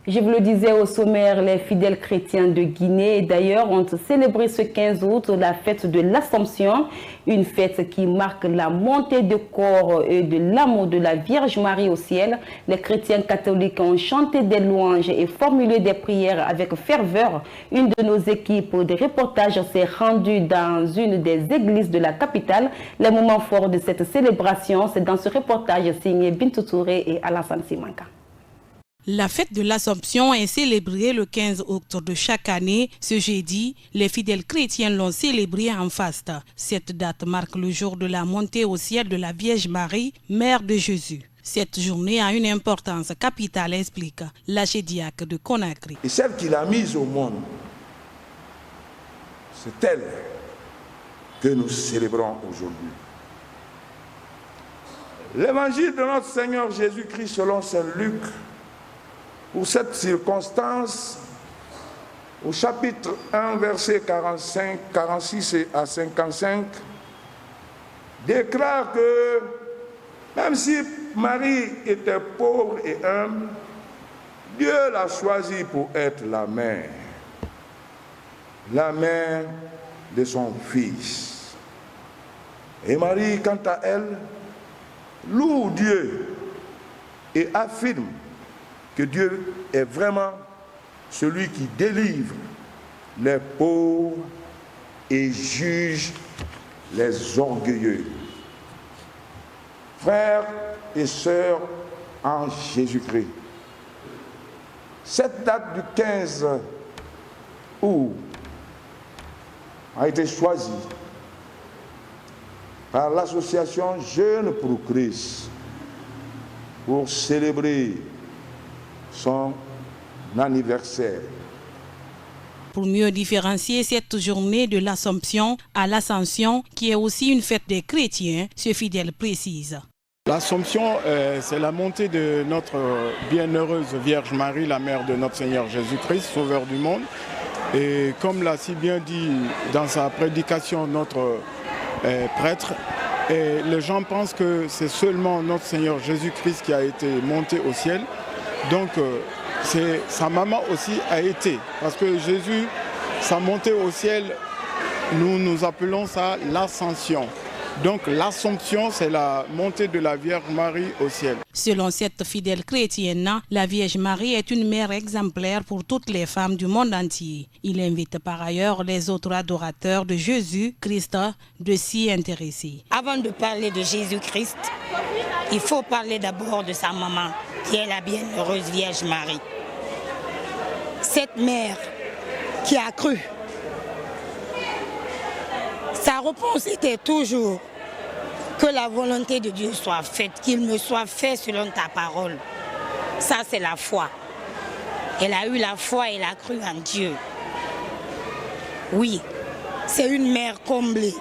Je vous le disais au sommaire, les fidèles chrétiens de Guinée, d'ailleurs, ont célébré ce 15 août la fête de l'Assomption, une fête qui marque la montée de corps et de l'amour de la Vierge Marie au ciel. Les chrétiens catholiques ont chanté des louanges et formulé des prières avec ferveur. Une de nos équipes de reportage s'est rendue dans une des églises de la capitale. Les moments forts de cette célébration, c'est dans ce reportage signé Bintou Touré et Alassane Simanka. La fête de l'Assomption est célébrée le 15 octobre de chaque année. Ce jeudi, les fidèles chrétiens l'ont célébrée en faste. Cette date marque le jour de la montée au ciel de la Vierge Marie, Mère de Jésus. Cette journée a une importance capitale, explique l'archidiacre de Conakry. Et celle qu'il a mise au monde, c'est elle que nous célébrons aujourd'hui. L'évangile de notre Seigneur Jésus-Christ selon Saint Luc, pour cette circonstance, au chapitre 1, versets 45, 46 à 55, déclare que même si Marie était pauvre et humble, Dieu l'a choisie pour être la mère de son Fils. Et Marie, quant à elle, loue Dieu et affirme que Dieu est vraiment celui qui délivre les pauvres et juge les orgueilleux. Frères et sœurs en Jésus-Christ, cette date du 15 août a été choisie par l'association Jeunes pour Christ pour célébrer son anniversaire. Pour mieux différencier cette journée de l'Assomption à l'Ascension, qui est aussi une fête des chrétiens, ce fidèle précise. L'Assomption, c'est la montée de notre bienheureuse Vierge Marie, la mère de notre Seigneur Jésus-Christ, sauveur du monde. Et comme l'a si bien dit dans sa prédication notre prêtre, et les gens pensent que c'est seulement notre Seigneur Jésus-Christ qui a été monté au ciel. Donc, sa maman aussi a été, parce que Jésus, sa montée au ciel, nous appelons ça l'ascension. Donc l'Assomption, c'est la montée de la Vierge Marie au ciel. Selon cette fidèle chrétienne, la Vierge Marie est une mère exemplaire pour toutes les femmes du monde entier. Il invite par ailleurs les autres adorateurs de Jésus-Christ de s'y intéresser. Avant de parler de Jésus-Christ, il faut parler d'abord de sa maman, qui est la bienheureuse Vierge Marie. Cette mère qui a cru. Sa réponse était toujours que la volonté de Dieu soit faite, qu'il me soit fait selon ta parole. Ça, c'est la foi. Elle a eu la foi, elle a cru en Dieu. Oui, c'est une mère comblée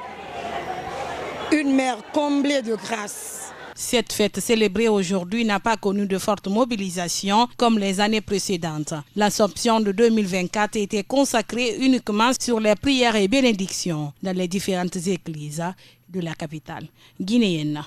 de grâce. Cette fête célébrée aujourd'hui n'a pas connu de forte mobilisation comme les années précédentes. L'Assomption de 2024 a été consacrée uniquement sur les prières et bénédictions dans les différentes églises de la capitale guinéenne.